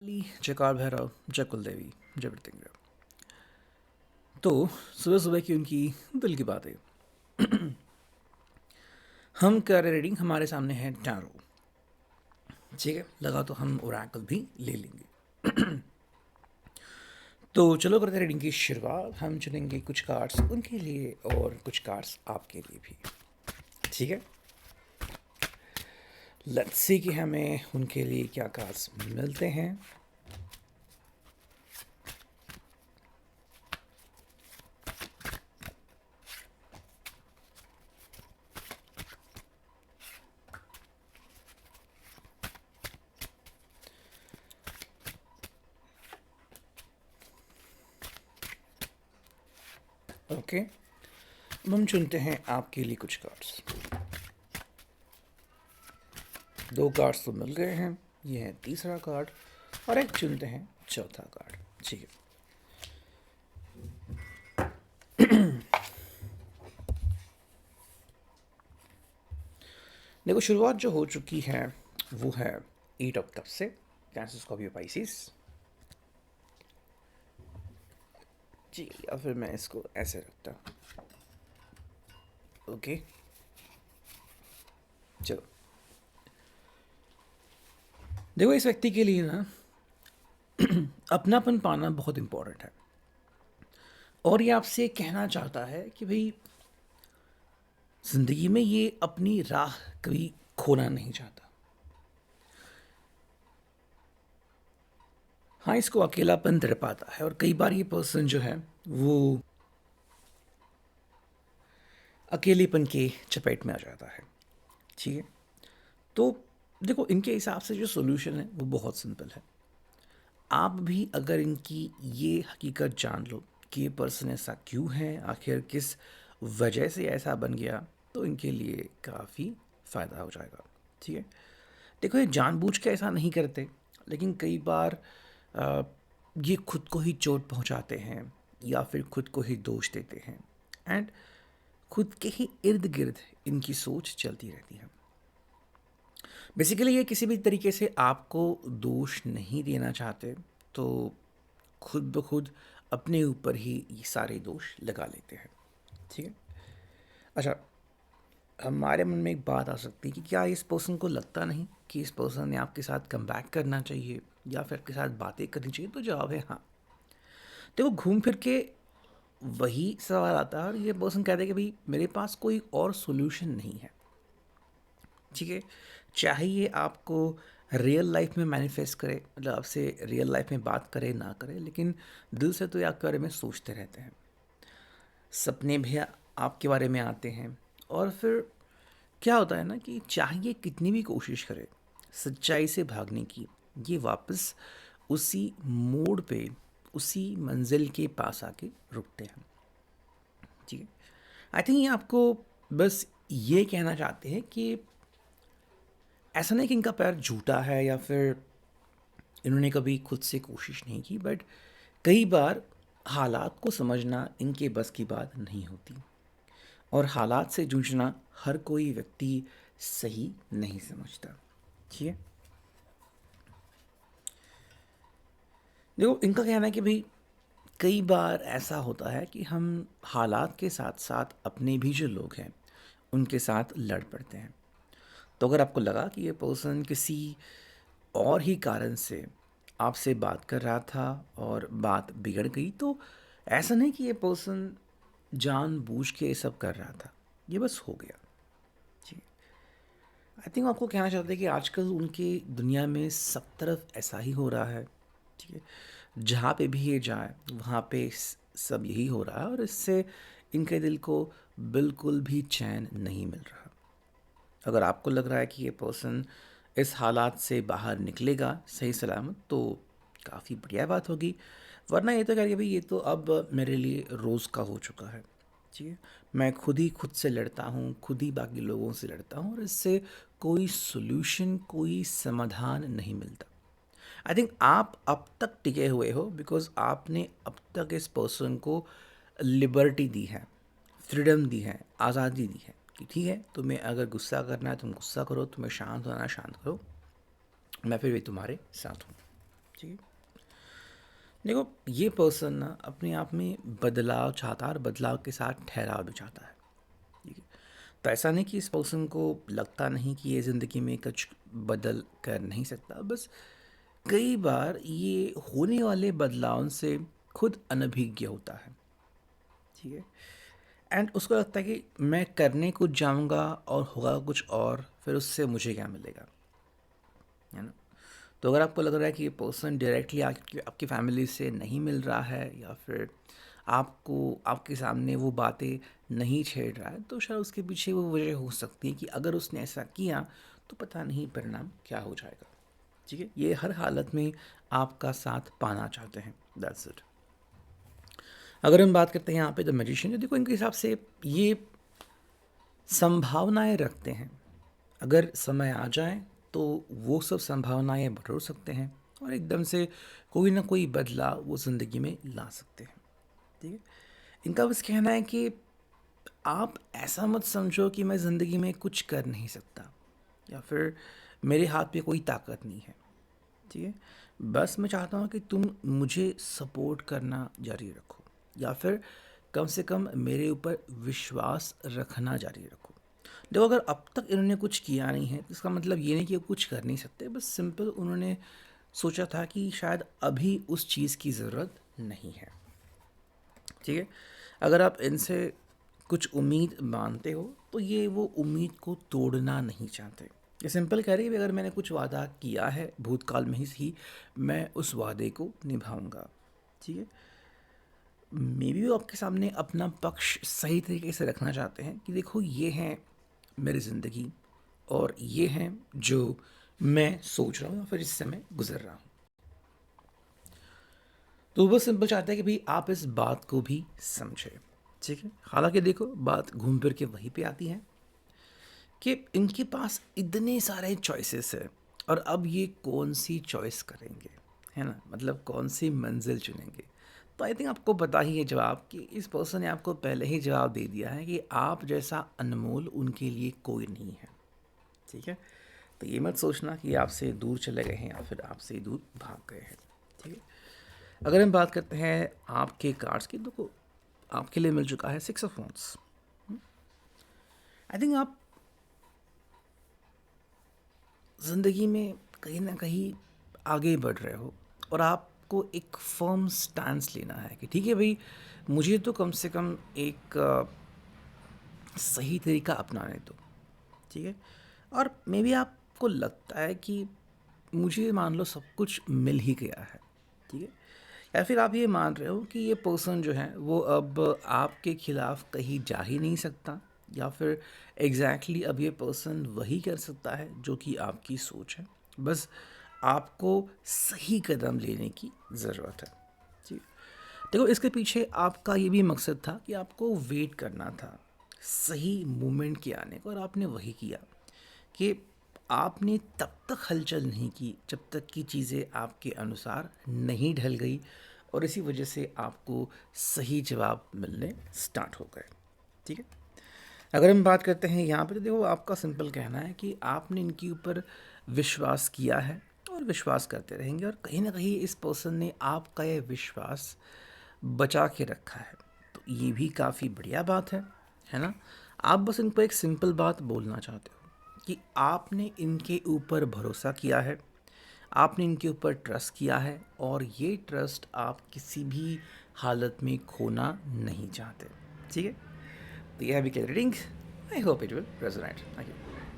काली, जय काल भैरव, जय कुलदेवी, जय मृत्युंजय। तो सुबह सुबह की उनकी दिल की बातें। हम कर रहे रीडिंग, हमारे सामने है टैरो। ठीक है, लगा तो हम ओरेकल भी ले लेंगे। तो चलो करते हैं रीडिंग की शुरुआत। हम चुनेंगे कुछ कार्ड्स उनके लिए और कुछ कार्ड्स आपके लिए भी। ठीक है, लेट्स सी कि हमें उनके लिए क्या कार्ड्स मिलते हैं। ओके, अब हम चुनते हैं आपके लिए कुछ कार्ड्स। दो कार्ड्स तो मिल गए हैं, ये है तीसरा कार्ड, और एक चुनते हैं चौथा कार्ड। ठीक है, देखो शुरुआत जो हो चुकी है वो है 8 ऑक्टोबर से। Cancer, Scorpio, Pisces. जी, या फिर मैं इसको ऐसे रखता। ओके, चलो। देखो इस व्यक्ति के लिए ना अपनापन पाना बहुत इम्पोर्टेंट है, और ये आपसे कहना चाहता है कि भाई जिंदगी में ये अपनी राह कभी खोना नहीं चाहता। हाँ, इसको अकेलापन तड़पाता है, और कई बार ये पर्सन जो है वो अकेलेपन के चपेट में आ जाता है। ठीक है, तो देखो इनके हिसाब से जो सोल्यूशन है वो बहुत सिंपल है। आप भी अगर इनकी ये हकीकत जान लो कि ये पर्सन ऐसा क्यों है, आखिर किस वजह से ऐसा बन गया, तो इनके लिए काफ़ी फ़ायदा हो जाएगा। ठीक है, देखो ये जानबूझ के ऐसा नहीं करते, लेकिन कई बार अ, ये खुद को ही चोट पहुंचाते हैं या फिर खुद को ही दोष देते हैं, एंड खुद के ही इर्द गिर्द इनकी सोच चलती रहती है। बेसिकली ये किसी भी तरीके से आपको दोष नहीं देना चाहते, तो खुद ब खुद अपने ऊपर ही ये सारे दोष लगा लेते हैं। ठीक है, अच्छा, हमारे मन में एक बात आ सकती है कि क्या इस पर्सन को लगता नहीं कि इस पर्सन ने आपके साथ कम बैक करना चाहिए या फिर आपके साथ बातें करनी चाहिए? तो जवाब है हाँ। देखो घूम फिर के वही सवाल आता है, और ये पर्सन कहते हैं कि भाई मेरे पास कोई और सोल्यूशन नहीं है। ठीक है, चाहे ये आपको रियल लाइफ में मैनिफेस्ट करे, मतलब आपसे रियल लाइफ में बात करे ना करे, लेकिन दिल से तो ये आपके बारे में सोचते रहते हैं। सपने भी आपके बारे में आते हैं, और फिर क्या होता है ना कि चाहे ये कितनी भी कोशिश करे सच्चाई से भागने की, ये वापस उसी मोड़ पे, उसी मंजिल के पास आके रुकते हैं। ठीक है, आई थिंक ये आपको बस ये कहना चाहते हैं कि ऐसा नहीं कि इनका पैर झूठा है या फिर इन्होंने कभी खुद से कोशिश नहीं की, बट कई बार हालात को समझना इनके बस की बात नहीं होती, और हालात से जूझना हर कोई व्यक्ति सही नहीं समझता। ठीक है, देखो इनका कहना है कि भाई कई बार ऐसा होता है कि हम हालात के साथ साथ अपने भी जो लोग हैं उनके साथ लड़ पड़ते हैं। तो अगर आपको लगा कि ये पर्सन किसी और ही कारण से आपसे बात कर रहा था और बात बिगड़ गई, तो ऐसा नहीं कि ये पर्सन जानबूझ के ये सब कर रहा था, ये बस हो गया। जी, आई थिंक आपको कहना चाहते हैं कि आजकल उनकी दुनिया में सब तरफ ऐसा ही हो रहा है। ठीक है, जहाँ पे भी ये जाए वहाँ पे सब यही हो रहा है, और इससे इनके दिल को बिल्कुल भी चैन नहीं मिल रहा। अगर आपको लग रहा है कि ये पर्सन इस हालात से बाहर निकलेगा सही सलामत, तो काफ़ी बढ़िया बात होगी। वरना ये तो कह कि भाई ये तो अब मेरे लिए रोज़ का हो चुका है। ठीक है, मैं खुद ही खुद से लड़ता हूँ, खुद ही बाकी लोगों से लड़ता हूँ, और इससे कोई सोल्यूशन, कोई समाधान नहीं मिलता। आई थिंक आप अब तक टिके हुए हो बिकॉज आपने अब तक इस पर्सन को लिबर्टी दी है, फ्रीडम दी है, आज़ादी दी है कि ठीक है, तुम्हें अगर गुस्सा करना है तुम गुस्सा करो, तुम्हें शांत होना है शांत करो, मैं फिर भी तुम्हारे साथ हूँ। ठीक है। देखो ये पर्सन ना अपने आप में बदलाव चाहता है और बदलाव के साथ ठहराव भी चाहता है। ठीक है। तो ऐसा नहीं कि इस पर्सन को लगता नहीं कि ये ज़िंदगी में कुछ बदल कर नहीं सकता, बस कई बार ये होने वाले बदलाव से खुद अनभिज्ञ होता है। ठीक है। एंड उसको लगता है कि मैं करने कुछ जाऊंगा और होगा कुछ और, फिर उससे मुझे क्या मिलेगा, है ना। तो अगर आपको लग रहा है कि ये पर्सन डायरेक्टली आपकी फैमिली से नहीं मिल रहा है, या फिर आपको आपके सामने वो बातें नहीं छेड़ रहा है, तो शायद उसके पीछे वो वजह हो सकती है कि अगर उसने ऐसा किया तो पता नहीं परिणाम क्या हो जाएगा। ठीक है। ये हर हालत में आपका साथ पाना चाहते हैं, दैट्स इट। अगर हम बात करते हैं यहाँ पे द मैजिशियन, देखो इनके हिसाब से ये संभावनाएं रखते हैं। अगर समय आ जाए तो वो सब संभावनाएं बटोर सकते हैं और एकदम से कोई ना कोई बदलाव वो ज़िंदगी में ला सकते हैं। ठीक है। इनका बस कहना है कि आप ऐसा मत समझो कि मैं ज़िंदगी में कुछ कर नहीं सकता, या फिर मेरे हाथ में कोई ताकत नहीं है। ठीक है। बस मैं चाहता हूँ कि तुम मुझे सपोर्ट करना जारी रखो, या फिर कम से कम मेरे ऊपर विश्वास रखना जारी रखो। देखो अगर अब तक इन्होंने कुछ किया नहीं है तो इसका मतलब ये नहीं कि वो कुछ कर नहीं सकते, बस सिंपल उन्होंने सोचा था कि शायद अभी उस चीज़ की ज़रूरत नहीं है। ठीक है। अगर आप इनसे कुछ उम्मीद मानते हो तो ये वो उम्मीद को तोड़ना नहीं चाहते। ये सिंपल कह रही है, अगर मैंने कुछ वादा किया है भूतकाल में ही, मैं उस वादे को निभाऊंगा। ठीक है। मे बी वो आपके सामने अपना पक्ष सही तरीके से रखना चाहते हैं कि देखो ये है मेरी ज़िंदगी, और ये है जो मैं सोच रहा हूँ या फिर जिससे मैं गुजर रहा हूँ। तो वो सिंपल चाहता है कि भाई आप इस बात को भी समझे। ठीक है। हालांकि देखो बात घूम फिर के वहीं पे आती है कि इनके पास इतने सारे चॉइसेस है, और अब ये कौन सी चॉइस करेंगे, है ना, मतलब कौन सी मंजिल चुनेंगे। तो आई थिंक आपको पता ही है जवाब, कि इस पर्सन ने आपको पहले ही जवाब दे दिया है कि आप जैसा अनमोल उनके लिए कोई नहीं है। ठीक है। तो ये मत सोचना कि आपसे दूर चले गए हैं या फिर आपसे दूर भाग गए हैं। ठीक है। अगर हम बात करते हैं आपके कार्ड्स की, तो आपके लिए मिल चुका है 6 ऑफ वॉन्ड्स। आई थिंक आप ज़िंदगी में कहीं ना कहीं आगे बढ़ रहे हो, और आपको एक फर्म स्टैंस लेना है कि ठीक है भाई, मुझे तो कम से कम एक सही तरीका अपनाने दो। ठीक है। और मे बी आपको लगता है कि मुझे मान लो सब कुछ मिल ही गया है। ठीक है। या फिर आप ये मान रहे हो कि ये पर्सन जो है वो अब आपके खिलाफ कहीं जा ही नहीं सकता, या फिर अब ये पर्सन वही कर सकता है जो कि आपकी सोच है। बस आपको सही कदम लेने की ज़रूरत है। जी। देखो इसके पीछे आपका ये भी मकसद था कि आपको वेट करना था सही मोमेंट के आने को, और आपने वही किया कि आपने तब तक हलचल नहीं की जब तक कि चीज़ें आपके अनुसार नहीं ढल गई, और इसी वजह से आपको सही जवाब मिलने स्टार्ट हो गए। ठीक है। अगर हम बात करते हैं यहाँ पे, तो देखो आपका सिंपल कहना है कि आपने इनके ऊपर विश्वास किया है और विश्वास करते रहेंगे, और कहीं ना कहीं इस पर्सन ने आपका यह विश्वास बचा के रखा है। तो ये भी काफ़ी बढ़िया बात है ना। आप बस इनको एक सिंपल बात बोलना चाहते हो कि आपने इनके ऊपर भरोसा किया है, आपने इनके ऊपर ट्रस्ट किया है, और ये ट्रस्ट आप किसी भी हालत में खोना नहीं चाहते। ठीक है। तो यह है weekend reading. I hope it will resonate. Thank you.